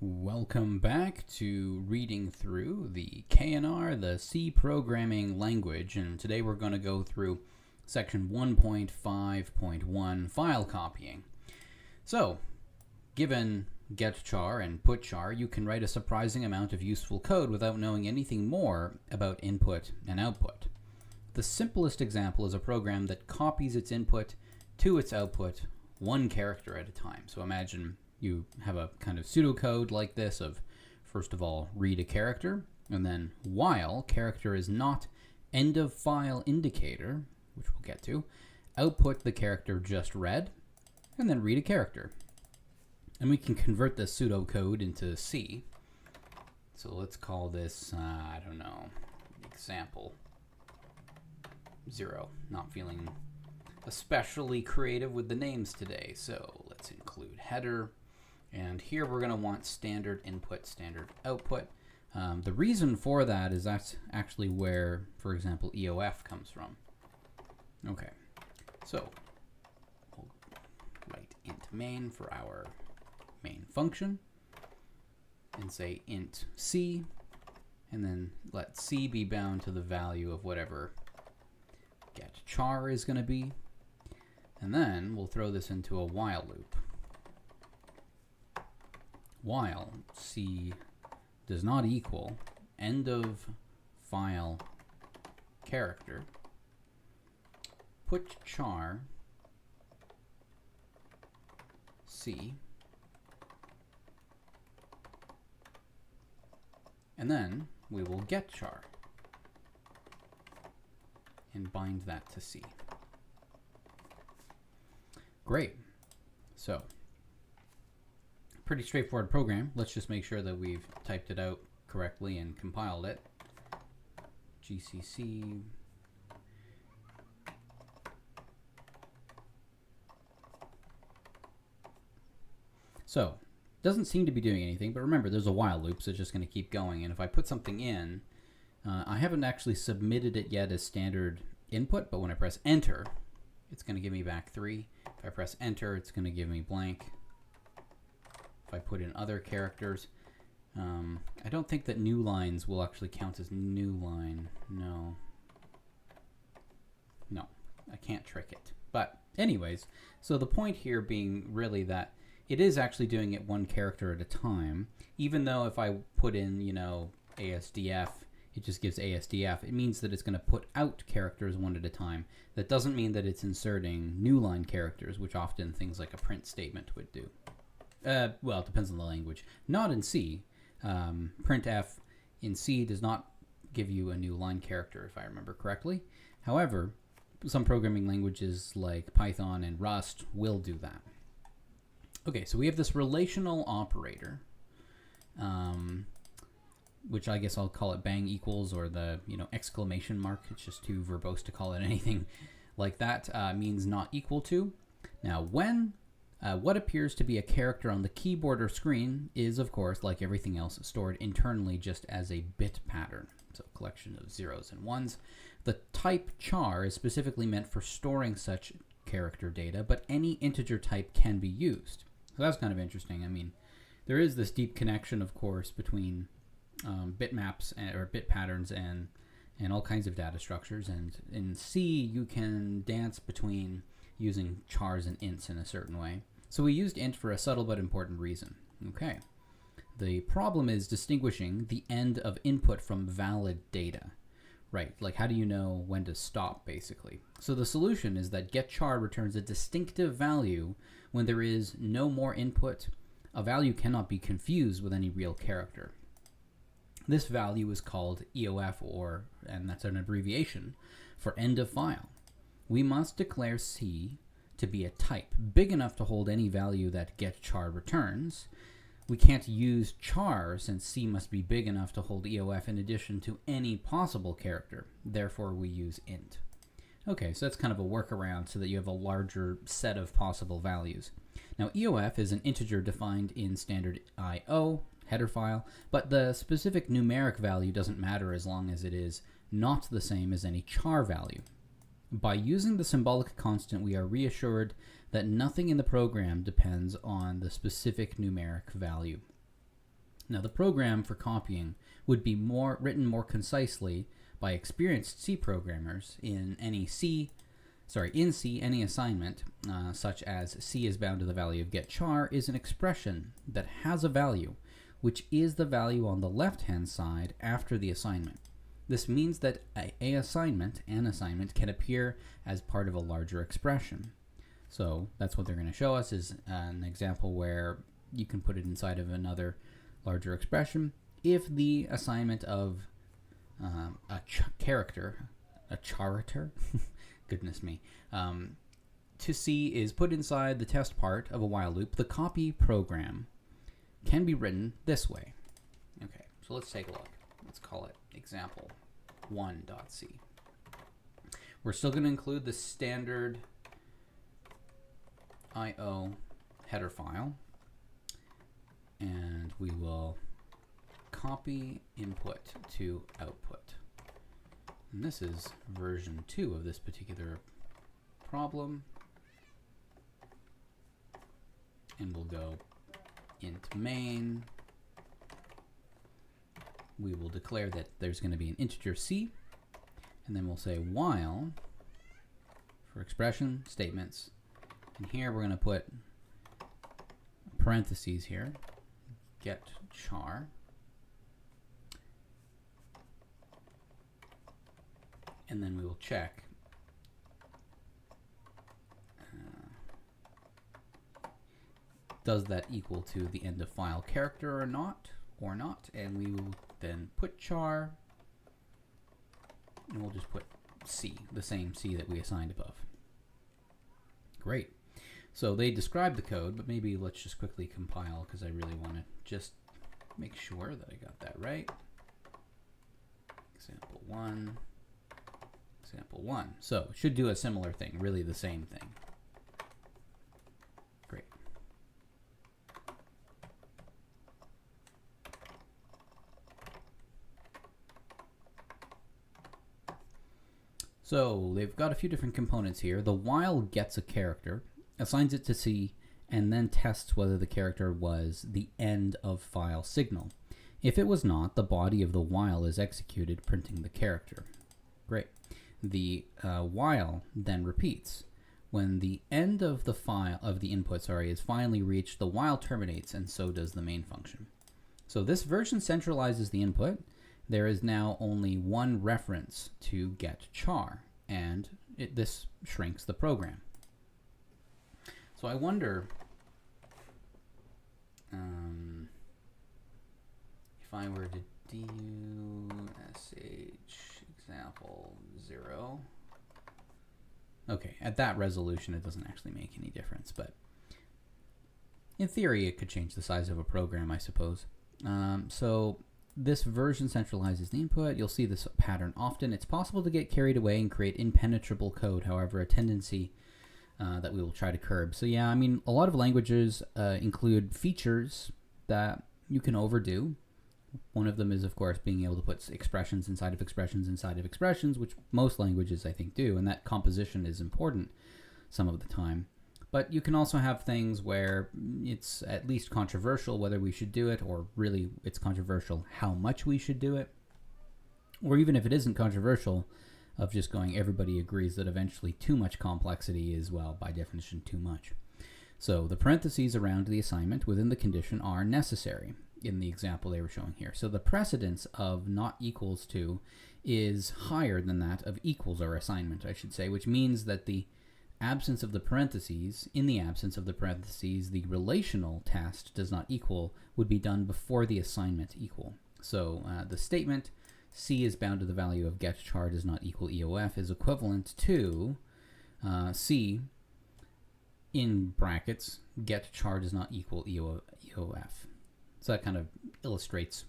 Welcome back to reading through the KNR, the C programming language, and today we're going to go through section 1.5.1 file copying. So, given getChar and putChar, you can write a surprising amount of useful code without knowing anything more about input and output. The simplest example is a program that copies its input to its output one character at a time. So imagine you have a kind of pseudocode like this of, first of all, read a character, and then while character is not end of file indicator, which we'll get to, output the character just read, and then read a character. And we can convert this pseudocode into C. So let's call this, example 0. Not feeling especially creative with the names today, so let's include header. And here we're going to want standard input, standard output. The reason for that is that's actually where, for example, EOF comes from. Okay, so we'll write int main for our main function and say int C, and then let C be bound to the value of whatever getChar is going to be. And then we'll throw this into a while loop. While C does not equal end of file character, putChar C, and then we will getChar and bind that to C. Great. So, pretty straightforward program. Let's just make sure that we've typed it out correctly and compiled it. GCC. So, doesn't seem to be doing anything, but remember there's a while loop, so it's just going to keep going. And if I put something in, I haven't actually submitted it yet as standard input, but when I press enter, it's going to give me back 3. If I press enter, it's going to give me blank. If I put in other characters, I don't think that new lines will actually count as new line. No, I can't trick it. But anyways, so the point here being really that it is actually doing it one character at a time, even though if I put in, ASDF, it just gives ASDF. It means that it's going to put out characters one at a time. That doesn't mean that it's inserting new line characters, which often things like a print statement would do. Well, it depends on the language. Not in C. Printf in C does not give you a new line character, if I remember correctly. However, some programming languages like Python and Rust will do that. Okay, so we have this relational operator, which I guess I'll call it bang equals, or the exclamation mark. It's just too verbose to call it anything like that. Means not equal to. Now, when what appears to be a character on the keyboard or screen is, of course, like everything else, stored internally just as a bit pattern. So a collection of zeros and ones. The type char is specifically meant for storing such character data, but any integer type can be used. So that's kind of interesting. I mean, there is this deep connection, of course, between bitmaps or bit patterns and all kinds of data structures. And in C, you can dance between using chars and ints in a certain way. So we used int for a subtle but important reason. Okay. The problem is distinguishing the end of input from valid data. Right, like how do you know when to stop, basically? So the solution is that getChar returns a distinctive value when there is no more input. A value cannot be confused with any real character. This value is called EOF, and that's an abbreviation for end of file. We must declare C to be a type big enough to hold any value that getChar returns. We can't use char since C must be big enough to hold EOF in addition to any possible character. Therefore, we use int. Okay, so that's kind of a workaround so that you have a larger set of possible values. Now, EOF is an integer defined in standard IO, header file, but the specific numeric value doesn't matter as long as it is not the same as any char value. By using the symbolic constant, we are reassured that nothing in the program depends on the specific numeric value. Now, the program for copying would be written more concisely by experienced C programmers in C, any assignment, such as C is bound to the value of getChar, is an expression that has a value, which is the value on the left-hand side after the assignment. This means that an assignment can appear as part of a larger expression. So that's what they're going to show us is an example where you can put it inside of another larger expression. If the assignment of a character, goodness me, to C is put inside the test part of a while loop, the copy program can be written this way. Okay, so let's take a look. Let's call it example 1.c. We're still going to include the standard IO header file, and we will copy input to output. And this is version 2 of this particular problem. And we'll go int main. We will declare that there's going to be an integer C, and then we'll say while for expression statements. And here we're going to put parentheses here, get char. And then we will check does that equal to the end of file character or not, and we will then put char, and we'll just put C, the same C that we assigned above. Great. So they describe the code, but maybe let's just quickly compile because I really want to just make sure that I got that right. Example 1. Example 1. So it should do a similar thing, really the same thing. Great. So they've got a few different components here. The while gets a character, assigns it to C, and then tests whether the character was the end of file signal. If it was not, the body of the while is executed, printing the character. Great. The while then repeats. When the end of the input is finally reached, the while terminates, and so does the main function. So this version centralizes the input. There is now only one reference to get char, and this shrinks the program. So I wonder if I were to do sh example 0. Okay, at that resolution it doesn't actually make any difference, but in theory it could change the size of a program, I suppose. So this version centralizes the input. You'll see this pattern often. It's possible to get carried away and create impenetrable code, however, a tendency that we will try to curb. So yeah, I mean, a lot of languages include features that you can overdo. One of them is, of course, being able to put expressions inside of expressions inside of expressions, which most languages, I think, do, and that composition is important some of the time. But you can also have things where it's at least controversial whether we should do it, or really it's controversial how much we should do it. Or even if it isn't controversial, of just going, everybody agrees that eventually too much complexity is, well, by definition, too much. So the parentheses around the assignment within the condition are necessary in the example they were showing here. So the precedence of not equals to is higher than that of equals, or assignment, I should say, which means that the absence of the parentheses, in the absence of the parentheses, the relational test does not equal would be done before the assignment equal. So the statement C is bound to the value of getChar does not equal EOF is equivalent to C in brackets getChar does not equal EOF. So that kind of illustrates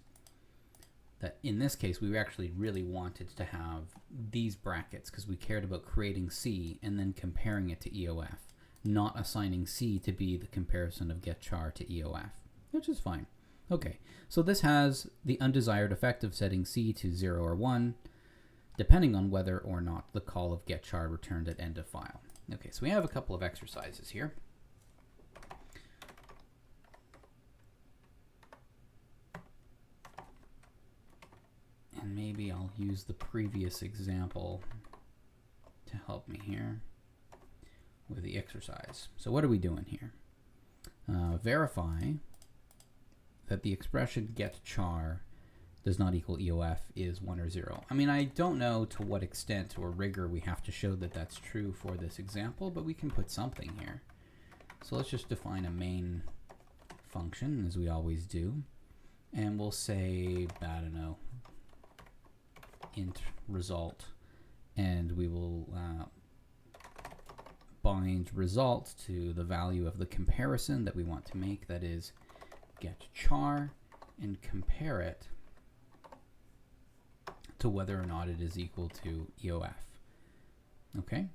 that in this case we actually really wanted to have these brackets because we cared about creating C and then comparing it to EOF, not assigning C to be the comparison of getChar to EOF, which is fine. Okay, so this has the undesired effect of setting C to 0 or 1, depending on whether or not the call of getChar returned at end of file. Okay, so we have a couple of exercises here. and maybe I'll use the previous example to help me here with the exercise. So what are we doing here? Verify that the expression get char does not equal EOF is 1 or 0. I mean, I don't know to what extent or rigor we have to show that that's true for this example, but we can put something here. So let's just define a main function, as we always do, and we'll say, I don't know, int result, and we will bind result to the value of the comparison that we want to make, that is get char, and compare it to whether or not it is equal to EOF. Okay,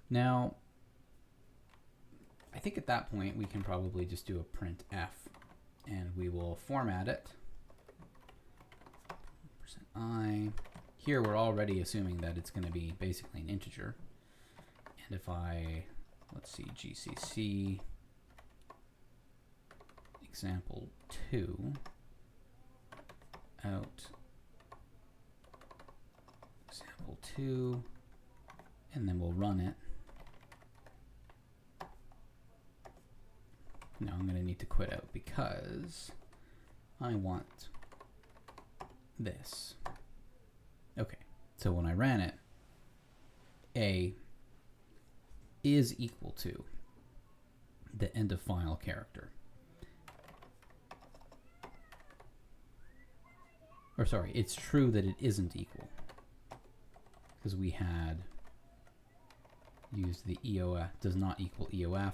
now I think at that point we can probably just do a print f, and we will format it %i. Here we're already assuming that it's going to be basically an integer, and if I, let's see, GCC example 2 out example 2, and then we'll run it. Now I'm going to need to quit out because I want this. Okay, so when I ran it, A is equal to the end of file character. Or sorry, it's true that it isn't equal, because we had used the EOF does not equal EOF,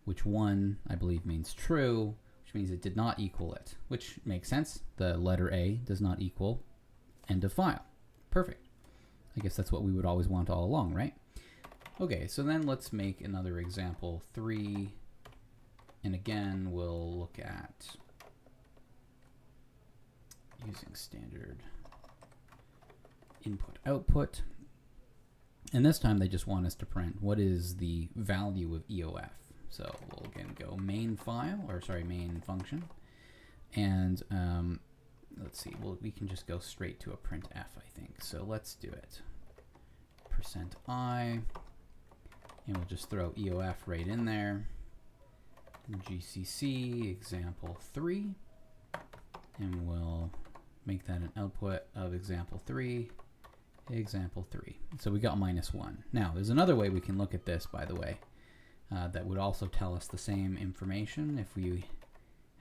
which 1, I believe, means true, which means it did not equal it, which makes sense. The letter A does not equal end of file. Perfect. I guess that's what we would always want all along, right? Okay, so then let's make another example 3, and again we'll look at using standard input output, and this time they just want us to print what is the value of EOF. So we'll again go main file, or sorry, main function, and let's see, we can just go straight to a printf, I think. So let's do it. %i, and we'll just throw EOF right in there. GCC example 3, and we'll make that an output of example 3, example 3. So we got -1. Now there's another way we can look at this, by the way, that would also tell us the same information. If we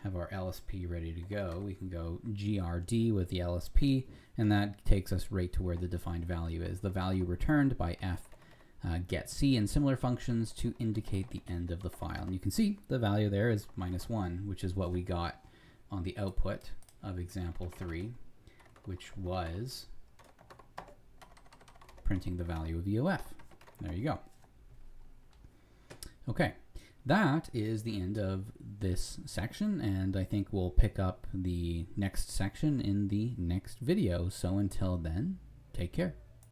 have our LSP ready to go, we can go GRD with the LSP, and that takes us right to where the defined value is, the value returned by f get c and similar functions to indicate the end of the file. And you can see the value there is -1, which is what we got on the output of example 3, which was printing the value of EOF. There you go. Okay, that is the end of this section, and I think we'll pick up the next section in the next video. So until then, take care.